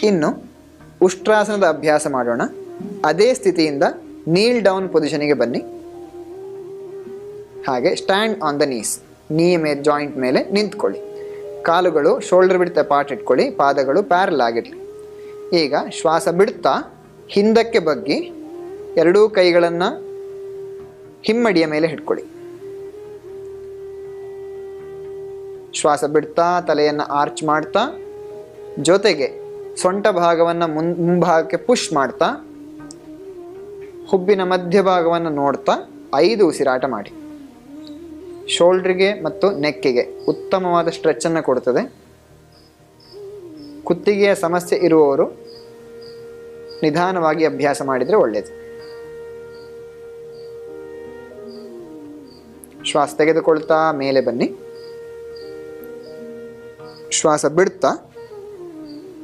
ಇನ್ನು ಉಷ್ಟ್ರಾಸನದ ಅಭ್ಯಾಸ ಮಾಡೋಣ. ಅದೇ ಸ್ಥಿತಿಯಿಂದ ನೀಲ್ ಡೌನ್ ಪೊಸಿಷನಿಗೆ ಬನ್ನಿ. ಹಾಗೆ stand on the knees, knee joint ಮೇಲೆ ನಿಂತ್ಕೊಳ್ಳಿ. ಕಾಲುಗಳು ಶೋಲ್ಡರ್ ಬಿಡ್ತಾ ಪಾರ್ಟ್ ಇಟ್ಕೊಳ್ಳಿ, ಪಾದಗಳು ಪ್ಯಾರಲ್ ಆಗಿರಲಿ. ಈಗ ಶ್ವಾಸ ಬಿಡ್ತಾ ಹಿಂದಕ್ಕೆ ಬಗ್ಗಿ ಎರಡೂ ಕೈಗಳನ್ನು ಹಿಮ್ಮಡಿಯ ಮೇಲೆ ಹಿಡ್ಕೊಳ್ಳಿ. ಶ್ವಾಸ ಬಿಡ್ತಾ ತಲೆಯನ್ನು ಆರ್ಚ್ ಮಾಡ್ತಾ, ಜೊತೆಗೆ ಸೊಂಟ ಭಾಗವನ್ನು ಮುಂಭಾಗಕ್ಕೆ ಪುಷ್ ಮಾಡ್ತಾ, ಹುಬ್ಬಿನ ಮಧ್ಯಭಾಗವನ್ನು ನೋಡ್ತಾ 5 ಉಸಿರಾಟ ಮಾಡಿ. ಶೋಲ್ಡ್ರಿಗೆ ಮತ್ತು ನೆಕ್ಕಿಗೆ ಉತ್ತಮವಾದ ಸ್ಟ್ರೆಚ್ಚನ್ನು ಕೊಡ್ತದೆ. ಕುತ್ತಿಗೆಯ ಸಮಸ್ಯೆ ಇರುವವರು ನಿಧಾನವಾಗಿ ಅಭ್ಯಾಸ ಮಾಡಿದರೆ ಒಳ್ಳೆಯದು. ಶ್ವಾಸ ತೆಗೆದುಕೊಳ್ತಾ ಮೇಲೆ ಬನ್ನಿ. ಶ್ವಾಸ ಬಿಡ್ತಾ